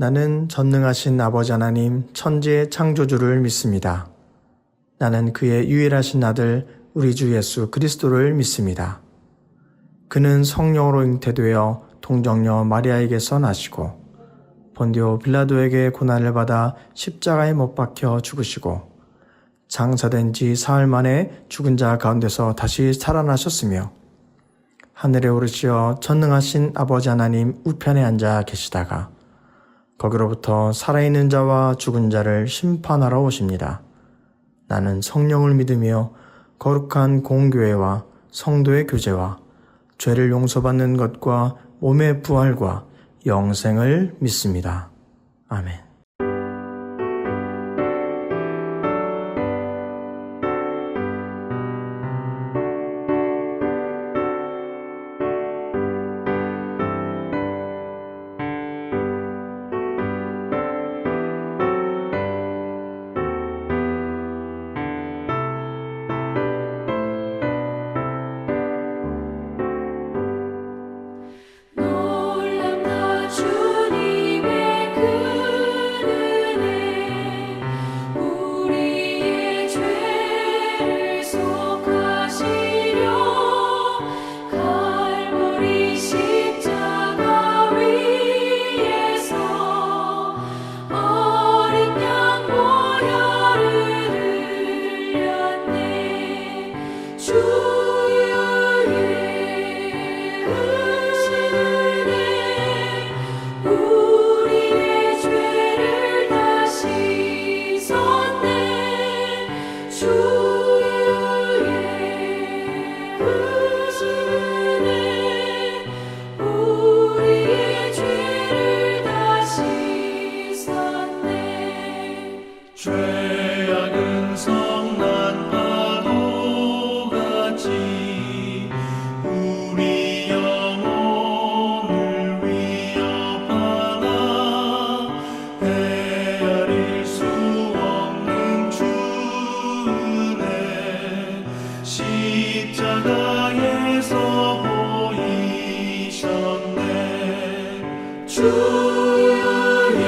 나는 전능하신 아버지 하나님 천지의 창조주를 믿습니다. 나는 그의 유일하신 아들 우리 주 예수 그리스도를 믿습니다. 그는 성령으로 잉태되어 동정녀 마리아에게서 나시고 본디오 빌라도에게 고난을 받아 십자가에 못 박혀 죽으시고 장사된 지 사흘 만에 죽은 자 가운데서 다시 살아나셨으며 하늘에 오르시어 전능하신 아버지 하나님 우편에 앉아 계시다가 거기로부터 살아있는 자와 죽은 자를 심판하러 오십니다. 나는 성령을 믿으며 거룩한 공교회와 성도의 교제와 죄를 용서받는 것과 몸의 부활과 영생을 믿습니다. 아멘. 죄악은 성난 파도같이 우리 영혼을 위협하나 헤아릴 수 없는 주 은혜 십자가에서 보이셨네. 주의 은혜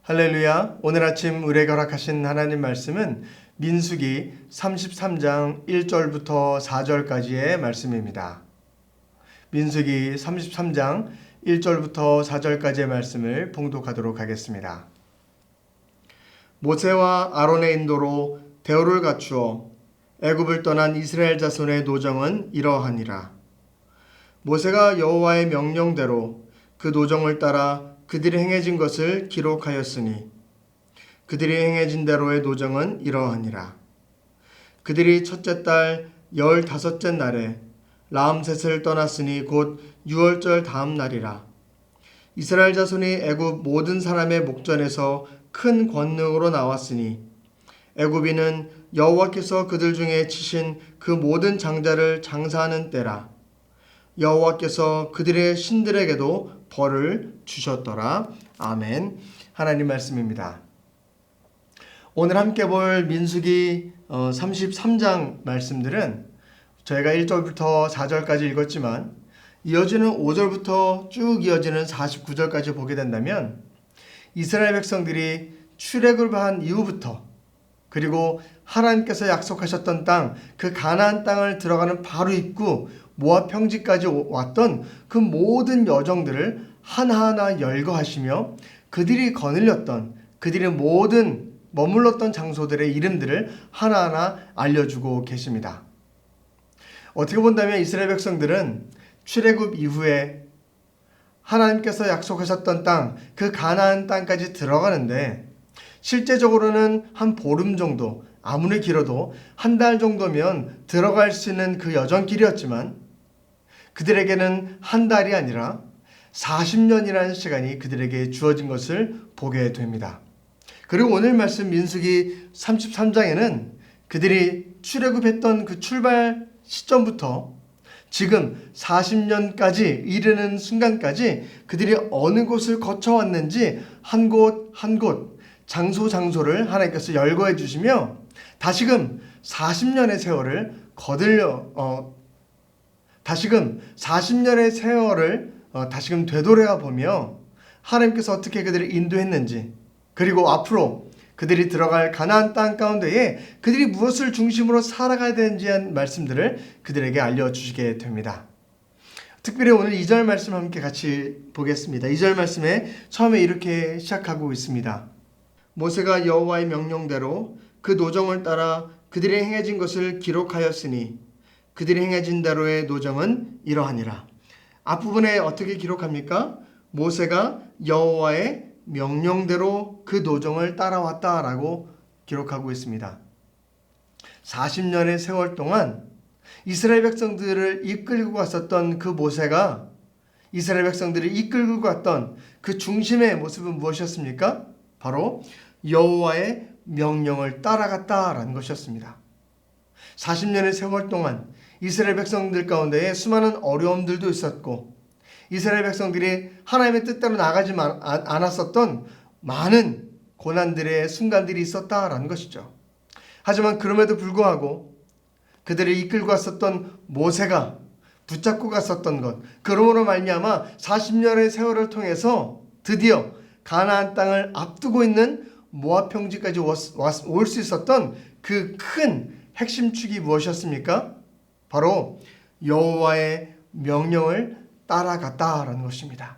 할렐루야. 오늘 아침 우리에게 허락하신 하나님 말씀은 민수기 33장 1절부터 4절까지의 말씀입니다. 민수기 33장 1절부터 4절까지의 말씀을 봉독하도록 하겠습니다. 모세와 아론의 인도로 대오를 갖추어 애굽을 떠난 이스라엘 자손의 노정은 이러하니라. 모세가 여호와의 명령대로 그 노정을 따라 그들이 행해진 것을 기록하였으니 그들이 행해진 대로의 노정은 이러하니라. 그들이 첫째 달 15째 날에 라암셋을 떠났으니 곧 6월절 다음 날이라. 이스라엘 자손이 애굽 모든 사람의 목전에서 큰 권능으로 나왔으니 애굽인은 여호와께서 그들 중에 치신 그 모든 장자를 장사하는 때라. 여호와께서 그들의 신들에게도 벌을 주셨더라. 아멘. 하나님 말씀입니다. 오늘 함께 볼 민수기 33장 말씀들은 저희가 1절부터 4절까지 읽었지만 이어지는 5절부터 쭉 이어지는 49절까지 보게 된다면 이스라엘 백성들이 출애굽을 한 이후부터 그리고 하나님께서 약속하셨던 땅, 그 가나안 땅을 들어가는 바로 입구 모압 평지까지 왔던 그 모든 여정들을 하나하나 열거하시며 그들이 거닐렸던 그들의 모든 머물렀던 장소들의 이름들을 하나하나 알려주고 계십니다. 어떻게 본다면 이스라엘 백성들은 출애굽 이후에 하나님께서 약속하셨던 땅, 그 가나안 땅까지 들어가는데 실제적으로는 한 보름 정도, 아무리 길어도 한 달 정도면 들어갈 수 있는 그 여정길이었지만 그들에게는 한 달이 아니라 40년이라는 시간이 그들에게 주어진 것을 보게 됩니다. 그리고 오늘 말씀 민수기 33장에는 그들이 출애굽했던 그 출발 시점부터 지금 40년까지 이르는 순간까지 그들이 어느 곳을 거쳐왔는지 한 곳 한 곳 장소를 하나님께서 열거해 주시며 다시금 40년의 세월을 다시금 40년의 세월을 다시금 되돌아가 보며 하나님께서 어떻게 그들을 인도했는지 그리고 앞으로 그들이 들어갈 가나안 땅 가운데에 그들이 무엇을 중심으로 살아가야 되는지 한 말씀들을 그들에게 알려주시게 됩니다. 특별히 오늘 2절 말씀 함께 같이 보겠습니다. 2절 말씀에 처음에 이렇게 시작하고 있습니다. 모세가 여호와의 명령대로 그 노정을 따라 그들이 행해진 것을 기록하였으니 그들이 행해진 대로의 노정은 이러하니라. 앞부분에 어떻게 기록합니까? 모세가 여호와의 명령대로 그 노정을 따라왔다라고 기록하고 있습니다. 40년의 세월 동안 이스라엘 백성들을 이끌고 갔었던 그 모세가 이스라엘 백성들을 이끌고 갔던 그 중심의 모습은 무엇이었습니까? 바로 여호와의 명령을 따라갔다라는 것이었습니다. 40년의 세월 동안 이스라엘 백성들 가운데에 수많은 어려움들도 있었고 이스라엘 백성들이 하나님의 뜻대로 나가지 않았었던 많은 고난들의 순간들이 있었다라는 것이죠. 하지만 그럼에도 불구하고 그들을 이끌고 갔었던 모세가 붙잡고 갔었던 것, 그러므로 말미암아 40년의 세월을 통해서 드디어 가나안 땅을 앞두고 있는 모압 평지까지 올 수 있었던 그 큰 핵심축이 무엇이었습니까? 바로 여호와의 명령을 따라갔다라는 것입니다.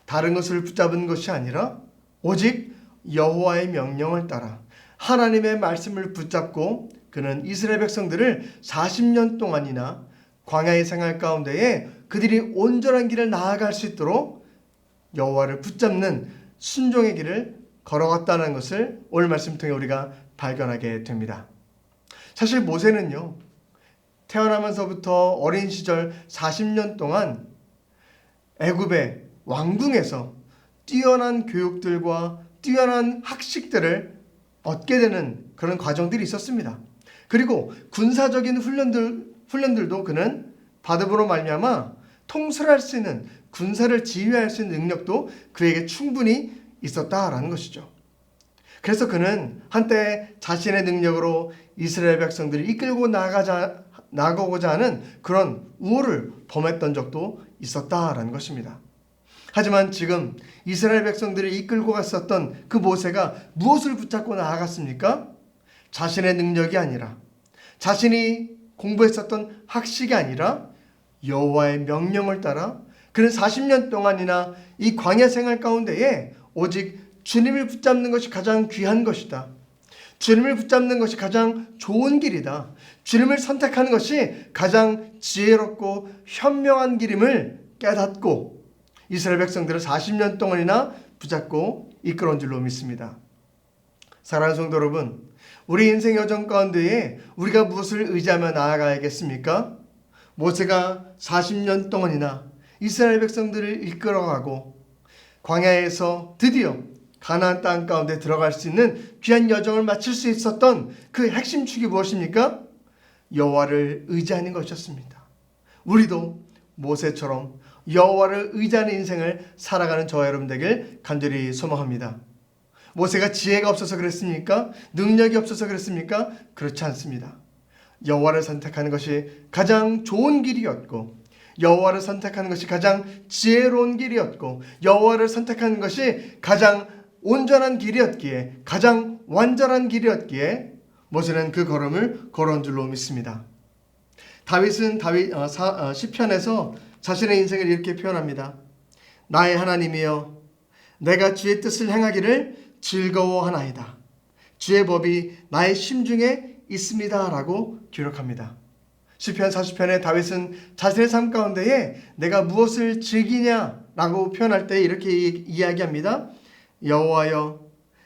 다른 것을 붙잡은 것이 아니라 오직 여호와의 명령을 따라 하나님의 말씀을 붙잡고 그는 이스라엘 백성들을 40년 동안이나 광야의 생활 가운데에 그들이 온전한 길을 나아갈 수 있도록 여호와를 붙잡는 순종의 길을 걸어갔다는 것을 오늘 말씀 통해 우리가 발견하게 됩니다. 사실 모세는요, 태어나면서부터 어린 시절 40년 동안 애굽의 왕궁에서 뛰어난 교육들과 뛰어난 학식들을 얻게 되는 그런 과정들이 있었습니다. 그리고 군사적인 훈련들도 그는 받음으로 말미암아 통솔할 수 있는 군사를 지휘할 수 있는 능력도 그에게 충분히 있었다라는 것이죠. 그래서 그는 한때 자신의 능력으로 이스라엘 백성들을 이끌고 나가고자 하는 그런 우호를 범했던 적도 있었다라는 것입니다. 하지만 지금 이스라엘 백성들을 이끌고 갔었던 그 모세가 무엇을 붙잡고 나아갔습니까? 자신의 능력이 아니라, 자신이 공부했었던 학식이 아니라 여호와의 명령을 따라 그는 40년 동안이나 이 광야 생활 가운데에 오직 주님을 붙잡는 것이 가장 귀한 것이다. 주님을 붙잡는 것이 가장 좋은 길이다. 주님을 선택하는 것이 가장 지혜롭고 현명한 길임을 깨닫고 이스라엘 백성들을 40년 동안이나 붙잡고 이끌어온 줄로 믿습니다. 사랑하는 성도 여러분, 우리 인생 여정 가운데에 우리가 무엇을 의지하며 나아가야겠습니까? 모세가 40년 동안이나 이스라엘 백성들을 이끌어가고 광야에서 드디어 가나안 땅 가운데 들어갈 수 있는 귀한 여정을 마칠 수 있었던 그 핵심 축이 무엇입니까? 여호와를 의지하는 것이었습니다. 우리도 모세처럼 여호와를 의지하는 인생을 살아가는 저와 여러분 되길 간절히 소망합니다. 모세가 지혜가 없어서 그랬습니까? 능력이 없어서 그랬습니까? 그렇지 않습니다. 여호와를 선택하는 것이 가장 좋은 길이었고, 여호와를 선택하는 것이 가장 지혜로운 길이었고, 여호와를 선택하는 것이 가장 온전한 길이었기에, 가장 완전한 길이었기에 모세는 그 걸음을 걸어온 줄로 믿습니다. 다윗은 시편에서 자신의 인생을 이렇게 표현합니다. 나의 하나님이여, 내가 주의 뜻을 행하기를 즐거워하나이다. 주의 법이 나의 심중에 있습니다 라고 기록합니다. 시편 40편에 다윗은 자신의 삶 가운데에 내가 무엇을 즐기냐라고 표현할 때 이렇게 이야기합니다. 여호와여,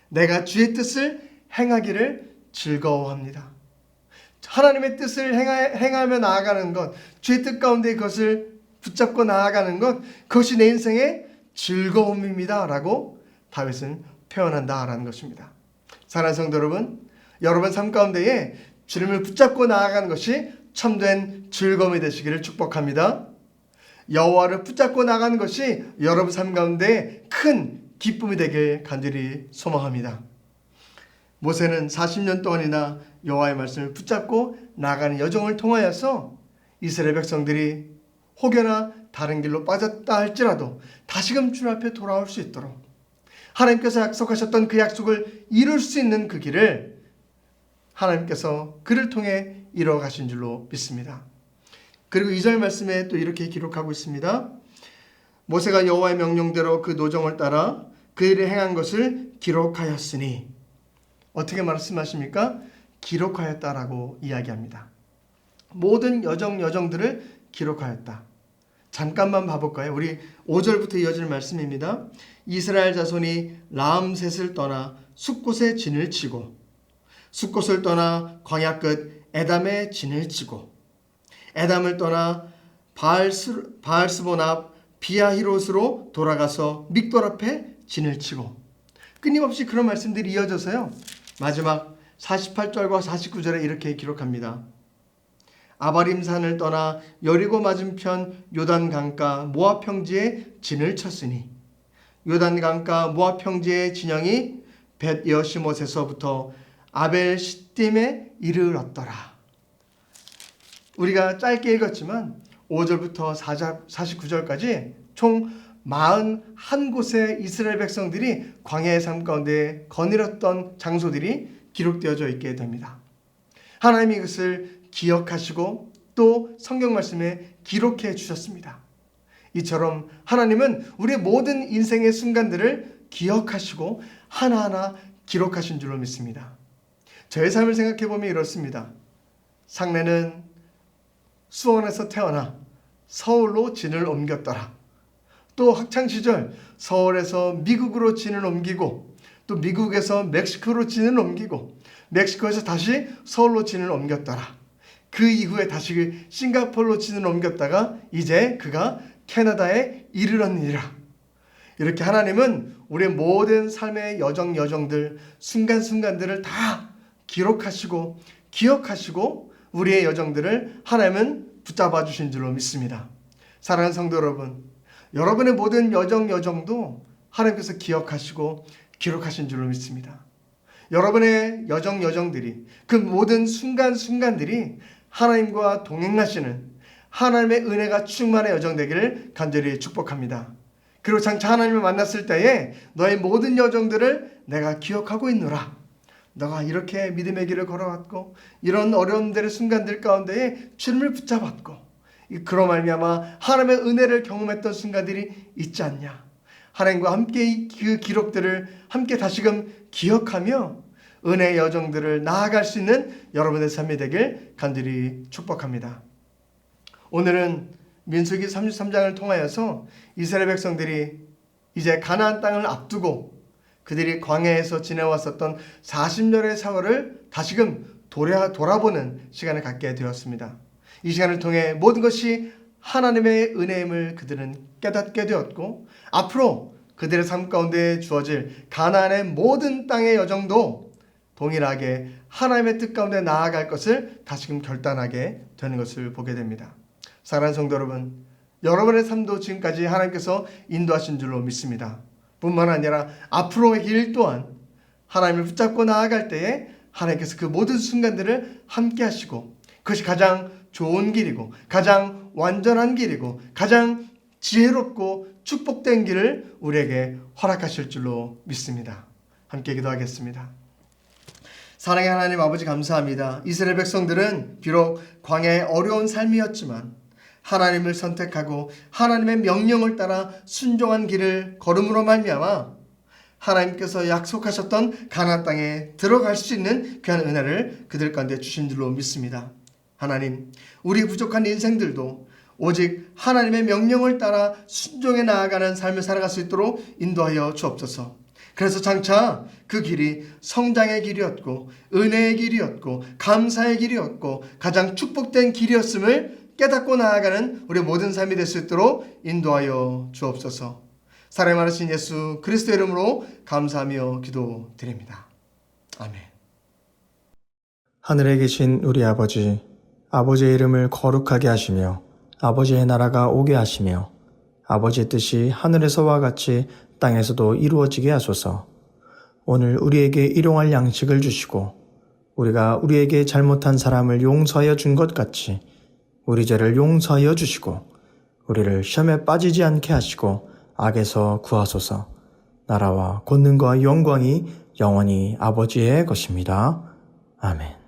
내가 주의 뜻을 행하기를 즐거워합니다. 하나님의 뜻을 행하며 나아가는 것, 주의 뜻 가운데 그것을 붙잡고 나아가는 것, 그것이 내 인생의 즐거움입니다 라고 다윗은 표현한다라는 것입니다. 사랑하는 성도 여러분, 여러분 삶 가운데에 주님을 붙잡고 나아가는 것이 참된 즐거움이 되시기를 축복합니다. 여호와를 붙잡고 나가는 것이 여러분 삶 가운데 큰 기쁨이 되길 간절히 소망합니다. 모세는 40년 동안이나 여호와의 말씀을 붙잡고 나가는 여정을 통하여서 이스라엘 백성들이 혹여나 다른 길로 빠졌다 할지라도 다시금 주님 앞에 돌아올 수 있도록 하나님께서 약속하셨던 그 약속을 이룰 수 있는 그 길을 하나님께서 그를 통해 이루어 가신 줄로 믿습니다. 그리고 2절 말씀에 또 이렇게 기록하고 있습니다. 모세가 여호와의 명령대로 그 노정을 따라 그 일을 행한 것을 기록하였으니, 어떻게 말씀하십니까? 기록하였다라고 이야기합니다. 모든 여정들을 기록하였다. 잠깐만 봐볼까요? 우리 5절부터 이어지는 말씀입니다. 이스라엘 자손이 라암셋을 떠나 숫곳에 진을 치고, 숫곳을 떠나 광야 끝 에담에 진을 치고, 에담을 떠나 바알스본 앞 비아히롯으로 돌아가서 믹돌 앞에 진을 치고, 끊임없이 그런 말씀들이 이어져서요, 마지막 48절과 49절에 이렇게 기록합니다. 아바림산을 떠나 여리고 맞은편 요단 강가 모압 평지에 진을 쳤으니, 요단 강가 모압 평지의 진영이 벳 여시못에서부터 아벨 시딤에 이르렀더라. 우리가 짧게 읽었지만 5절부터 49절까지 총 41곳의 이스라엘 백성들이 광야의 삶 가운데 거닐었던 장소들이 기록되어져 있게 됩니다. 하나님이 이것을 기억하시고 또 성경 말씀에 기록해 주셨습니다. 이처럼 하나님은 우리의 모든 인생의 순간들을 기억하시고 하나하나 기록하신 줄로 믿습니다. 저의 삶을 생각해 보면 이렇습니다. 상례는 수원에서 태어나 서울로 진을 옮겼더라. 또 학창시절 서울에서 미국으로 진을 옮기고, 또 미국에서 멕시코로 진을 옮기고, 멕시코에서 다시 서울로 진을 옮겼더라. 그 이후에 다시 싱가포르로 진을 옮겼다가 이제 그가 캐나다에 이르렀느니라. 이렇게 하나님은 우리의 모든 삶의 여정들, 순간순간들을 다 기록하시고 기억하시고 우리의 여정들을 하나님은 붙잡아 주신 줄로 믿습니다. 사랑하는 성도 여러분, 여러분의 모든 여정도 하나님께서 기억하시고 기록하신 줄로 믿습니다. 여러분의 여정들이, 그 모든 순간순간들이 하나님과 동행하시는 하나님의 은혜가 충만한 여정 되기를 간절히 축복합니다. 그리고 장차 하나님을 만났을 때에 너의 모든 여정들을 내가 기억하고 있노라. 너가 이렇게 믿음의 길을 걸어왔고 이런 어려움들의 순간들 가운데에 주님을 붙잡았고 그로 말미암아 하나님의 은혜를 경험했던 순간들이 있지 않냐. 하나님과 함께 그 기록들을 함께 다시금 기억하며 은혜의 여정들을 나아갈 수 있는 여러분의 삶이 되길 간절히 축복합니다. 오늘은 민수기 33장을 통하여서 이스라엘 백성들이 이제 가나안 땅을 앞두고 그들이 광야에서 지내왔었던 40년의 세월을 다시금 돌아보는 시간을 갖게 되었습니다. 이 시간을 통해 모든 것이 하나님의 은혜임을 그들은 깨닫게 되었고 앞으로 그들의 삶 가운데 주어질 가나안의 모든 땅의 여정도 동일하게 하나님의 뜻 가운데 나아갈 것을 다시금 결단하게 되는 것을 보게 됩니다. 사랑하는 성도 여러분, 여러분의 삶도 지금까지 하나님께서 인도하신 줄로 믿습니다. 뿐만 아니라 앞으로의 길 또한 하나님을 붙잡고 나아갈 때에 하나님께서 그 모든 순간들을 함께 하시고 그것이 가장 좋은 길이고 가장 완전한 길이고 가장 지혜롭고 축복된 길을 우리에게 허락하실 줄로 믿습니다. 함께 기도하겠습니다. 사랑의 하나님 아버지 감사합니다. 이스라엘 백성들은 비록 광야의 어려운 삶이었지만 하나님을 선택하고 하나님의 명령을 따라 순종한 길을 걸음으로 말미암아 하나님께서 약속하셨던 가나안 땅에 들어갈 수 있는 귀한 은혜를 그들 가운데 주신 줄로 믿습니다. 하나님, 우리 부족한 인생들도 오직 하나님의 명령을 따라 순종해 나아가는 삶을 살아갈 수 있도록 인도하여 주옵소서. 그래서 장차 그 길이 성장의 길이었고 은혜의 길이었고 감사의 길이었고 가장 축복된 길이었음을 깨닫고 나아가는 우리 모든 삶이 될 수 있도록 인도하여 주옵소서. 사랑이 많으신 예수 그리스도의 이름으로 감사하며 기도드립니다. 아멘. 하늘에 계신 우리 아버지, 아버지의 이름을 거룩하게 하시며 아버지의 나라가 오게 하시며 아버지의 뜻이 하늘에서와 같이 땅에서도 이루어지게 하소서. 오늘 우리에게 일용할 양식을 주시고 우리가 우리에게 잘못한 사람을 용서하여 준 것 같이 우리 죄를 용서하여 주시고 우리를 시험에 빠지지 않게 하시고 악에서 구하소서. 나라와 권능과 영광이 영원히 아버지의 것입니다. 아멘.